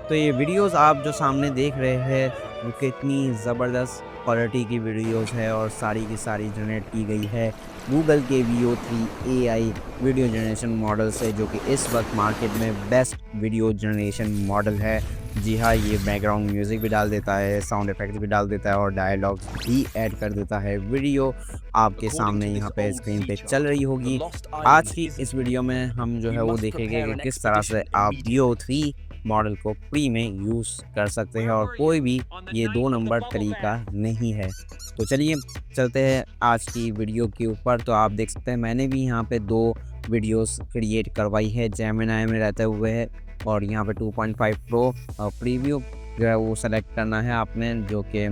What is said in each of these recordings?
तो ये वीडियोस आप जो सामने देख रहे हैं वो कितनी ज़बरदस्त क्वालिटी की वीडियोस है और सारी की सारी जनरेट की गई है गूगल के VO3 AI video generation model से, जो कि इस वक्त मार्केट में बेस्ट वीडियो जनरेशन मॉडल है। जी हाँ, ये बैकग्राउंड म्यूज़िक भी डाल देता है, साउंड इफ़ेक्ट्स भी डाल देता है और डायलॉग्स भी ऐड कर देता है। वीडियो आपके According सामने to this यहाँ पे old स्क्रीन पे feature, चल रही the होगी। lost आज island की इस isn't वीडियो real. में हम जो You है वो must देखेंगे prepare कि an किस तरह से expedition आप immediately. VO3 मॉडल को फ्री में यूज़ कर सकते हैं Where और were कोई you भी on the ये night 2 of the number bubble तरीका bath? नहीं है। तो चलिए चलते हैं आज की वीडियो के ऊपर। तो आप देख सकते हैं मैंने भी यहाँ पे 2 वीडियोज़ क्रिएट करवाई है जेमिनी में रहते हुए है और यहाँ पे 2.5 प्रो प्रीव्यू जो है वो सेलेक्ट करना है आपने, जो कि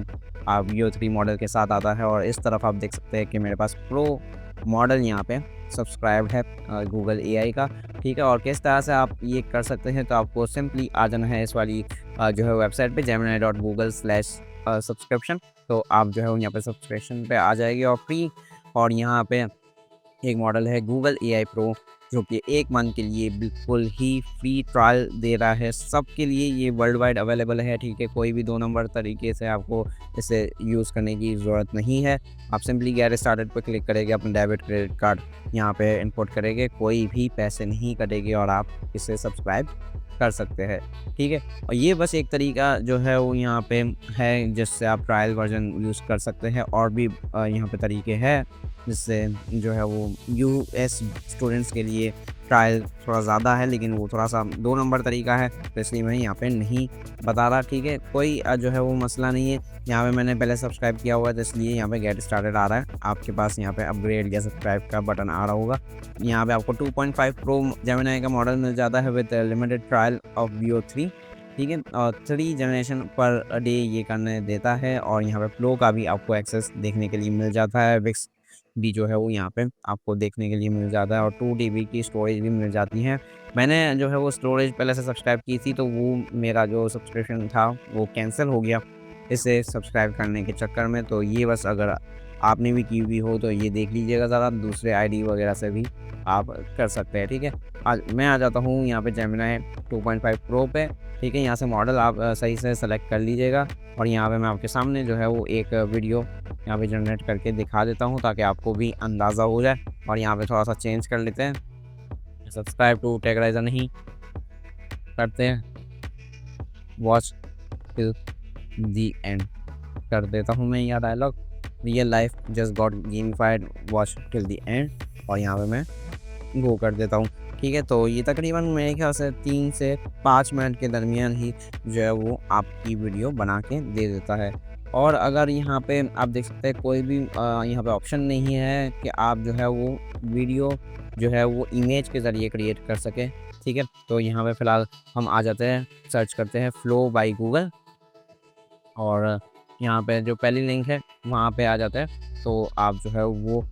VO3 मॉडल के साथ आता है। और इस तरफ आप देख सकते हैं कि मेरे पास प्रो मॉडल यहाँ पे सब्सक्राइब्ड है गूगल AI का, ठीक है। और किस तरह से आप ये कर सकते हैं, तो आपको सिंपली आ जाना है इस वाली जो है वेबसाइट पे gemini.google/सब्सक्रिप्शन। तो आप जो है वो यहाँ पे सब्सक्रिप्शन पे आ जाएगी और फ्री। और यहाँ पे एक मॉडल है गूगल AI प्रो, जो कि 1 मंथ के लिए बिल्कुल ही फ्री ट्रायल दे रहा है सबके लिए। ये वर्ल्ड वाइड अवेलेबल है, ठीक है। कोई भी 2 नंबर तरीके से आपको इसे यूज़ करने की ज़रूरत नहीं है। आप सिंपली गेट स्टार्टेड पे क्लिक करेंगे, अपना डेबिट क्रेडिट कार्ड यहाँ पे इनपुट करेंगे, कोई भी पैसे नहीं कटेंगे और आप इसे सब्सक्राइब कर सकते हैं, ठीक है। और ये बस एक तरीका जो है वो यहाँ पे है जिससे आप ट्रायल वर्जन यूज़ कर सकते हैं। और भी यहाँ पे तरीके हैं जिससे जो है वो US स्टूडेंट्स के लिए ट्रायल थोड़ा ज़्यादा है, लेकिन वो थोड़ा सा 2 नंबर तरीका है, तो इसलिए मैं यहाँ पे नहीं बता रहा, ठीक है। कोई जो है वो मसला नहीं है। यहाँ पे मैंने पहले सब्सक्राइब किया हुआ है, तो इसलिए यहाँ पे गेट स्टार्टेड आ रहा है। आपके पास यहाँ पे अपग्रेड या सब्सक्राइब का बटन आ रहा होगा। यहाँ पे आपको 2.5 प्रो जेमिनी का मॉडल मिल जाता है with limited trial of VO3, ठीक है। और 3 जनरेशन पर डे ये करने देता है। और यहाँ पे फ्लो का भी आपको एक्सेस देखने के लिए मिल जाता है। विक्स भी जो है वो यहाँ पे आपको देखने के लिए मिल जाता है और 2 TB की स्टोरेज भी मिल जाती है। मैंने जो है वो स्टोरेज पहले से सब्सक्राइब की थी, तो वो मेरा जो सब्सक्रिप्शन था वो कैंसिल हो गया इसे सब्सक्राइब करने के चक्कर में। तो ये बस अगर आपने भी की हुई हो तो ये देख लीजिएगा ज़रा, दूसरे ID वगैरह से भी आप कर सकते हैं, ठीक है। आज मैं आ जाता हूँ यहाँ पे जेमिनी 2.5 प्रो पे, ठीक है। यहाँ से मॉडल आप सही से सेलेक्ट कर लीजिएगा और यहाँ पे मैं आपके सामने जो है वो एक वीडियो यहाँ पे जनरेट करके दिखा देता हूँ ताकि आपको भी अंदाज़ा हो जाए। और यहाँ पे थोड़ा सा चेंज कर लेते हैं, सब्सक्राइब टू टेकराइजर नहीं करते हैं, वॉच टिल दी एंड कर देता हूँ मैं यह dialogue, real life just got gamified, watch till the end. और यहाँ पे मैं गो कर देता हूँ, ठीक है। तो ये तकरीबन मेरे ख्याल से 3 से 5 मिनट के दरमियान ही जो है वो आपकी वीडियो बना के दे देता है। और अगर यहाँ पे आप देख सकते हैं कोई भी यहाँ पे ऑप्शन नहीं है कि आप जो है वो वीडियो जो है वो इमेज के ज़रिए क्रिएट कर सकें, ठीक है। तो यहाँ पे फ़िलहाल हम आ जाते हैं, सर्च करते हैं फ्लो बाय गूगल और यहाँ पे जो पहली लिंक है वहाँ पे आ जाता है। तो आप जो है वो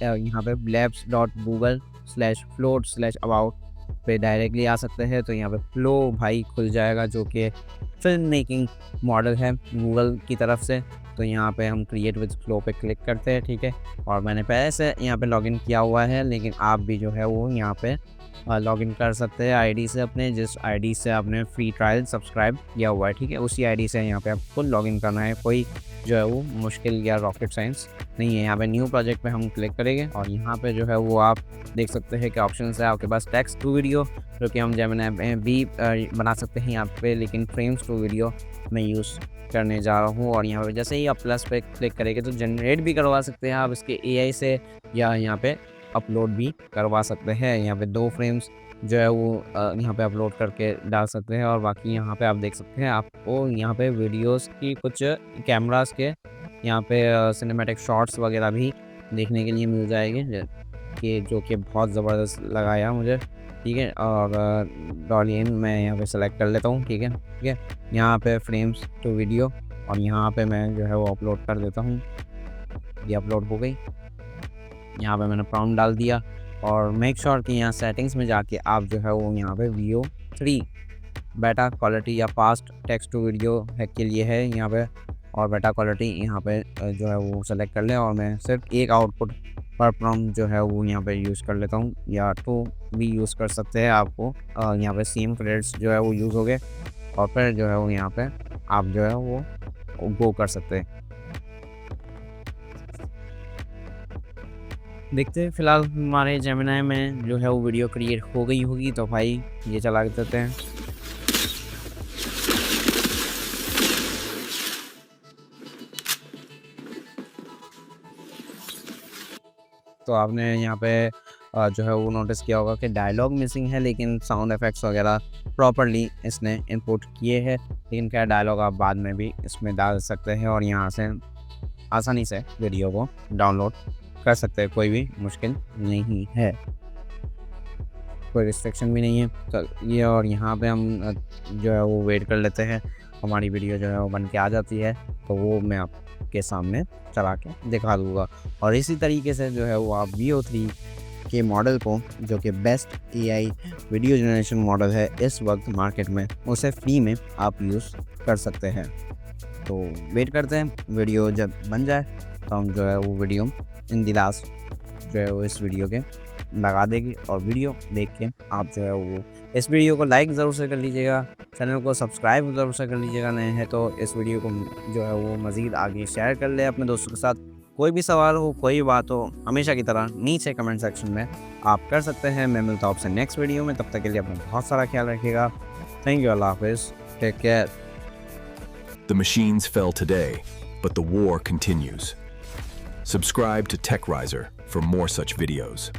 यहाँ पे labs.google/float/about पे डायरेक्टली आ सकते हैं। तो यहाँ पे फ्लो भाई खुल जाएगा, जो कि फिल्म मेकिंग मॉडल है गूगल की तरफ से। तो यहाँ पे हम क्रिएट विद फ्लो पे क्लिक करते हैं, ठीक है। और मैंने पहले से यहाँ पे लॉगिन किया हुआ है, लेकिन आप भी जो है वो यहाँ पे लॉगिन कर सकते हैं ID से अपने, जिस ID से आपने फ्री ट्रायल सब्सक्राइब किया हुआ है, ठीक है। उसी ID से यहाँ पे आपको लॉगिन करना है, कोई जो है वो मुश्किल या रॉकेट साइंस नहीं है। यहाँ पे न्यू प्रोजेक्ट पे हम क्लिक करेंगे और यहाँ पे जो है वो आप देख सकते हैं कि ऑप्शंस है आपके पास टेक्स्ट टू वीडियो, जो कि हम जेमिनी में भी बना सकते हैं यहाँ पे, लेकिन फ्रेम्स टू वीडियो मैं यूज़ करने जा रहा हूँ। और यहाँ पे जैसे ही आप प्लस पे क्लिक करेंगे तो जनरेट भी करवा सकते हैं आप इसके AI से, या यहाँ पे अपलोड भी करवा सकते हैं। यहाँ पे 2 फ्रेम्स जो है वो यहाँ पे अपलोड करके डाल सकते हैं। और बाकी यहाँ पे आप देख सकते हैं आपको यहाँ पे वीडियोस की कुछ कैमरास के यहाँ पे सिनेमैटिक शॉट्स वगैरह भी देखने के लिए मिल जाएंगे, कि जो कि बहुत ज़बरदस्त लगाया मुझे, ठीक है। और डॉलियन मैं यहाँ पे सेलेक्ट कर लेता हूँ, ठीक है। यहाँ पे फ्रेम्स टू वीडियो और यहाँ पे मैं जो है वो अपलोड कर देता हूँ। ये अपलोड हो गई, यहाँ पे मैंने प्रॉम्प्ट डाल दिया और मेक श्योर कि यहाँ सेटिंग्स में जाके आप जो है वो यहाँ पे VO3 बेटा क्वालिटी या फास्ट टेक्स्ट टू वीडियो है के लिए है यहाँ पे, और बेटा क्वालिटी यहाँ पे जो है वो सेलेक्ट कर लें। और मैं सिर्फ एक आउटपुट पर प्रॉम्प्ट जो है वो यहाँ पे यूज़ कर लेता हूँ, या 2 भी यूज़ कर सकते हैं। आपको यहाँ पे सेम क्रेडिट्स जो है वो यूज़ हो गए। और फिर जो है वो यहाँ पे आप जो है वो गो कर सकते हैं। देखते हैं फिलहाल हमारे जेमिनी में जो है वो वीडियो क्रिएट हो गई होगी, तो भाई ये चला देते हैं। तो आपने यहाँ पे जो है वो नोटिस किया होगा कि डायलॉग मिसिंग है, लेकिन साउंड इफ़ेक्ट्स वगैरह प्रॉपर्ली इसने इनपुट किए हैं। लेकिन क्या डायलॉग आप बाद में भी इसमें डाल सकते हैं और यहाँ से आसानी से वीडियो को डाउनलोड कर सकते हैं, कोई भी मुश्किल नहीं है, कोई रिस्ट्रिक्शन भी नहीं है। तो ये और यहाँ पे हम जो है वो वेट कर लेते हैं, हमारी वीडियो जो है वो बन के आ जाती है, तो वो मैं आपके सामने चला के दिखा दूँगा। और इसी तरीके से जो है वो आप VO3 के मॉडल को, जो कि best AI video generation model है इस वक्त मार्केट में, उसे फ्री में आप यूज़ कर सकते हैं। तो वेट करते हैं, वीडियो जब बन जाए तो हम जो है वो वीडियो इन द लास्ट जो है वो इस वीडियो के लगा देगी, और वीडियो देख के आप जो है वो इस वीडियो को लाइक ज़रूर से कर लीजिएगा, चैनल को सब्सक्राइब ज़रूर से कर लीजिएगा, नए हैं तो इस वीडियो को जो है वो मज़ीद आगे शेयर कर ले अपने दोस्तों के साथ। कोई भी सवाल हो, कोई बात हो, हमेशा की तरह नीचे कमेंट सेक्शन में आप कर सकते हैं। मैं मिलता हूँ आपसे नेक्स्ट वीडियो में, तब तक के लिए अपना बहुत सारा ख्याल रखिएगा। थैंक यू, अल्लाह हाफिज़, take care. The machines fell today, but the war continues. Subscribe to TechRiser for more such videos.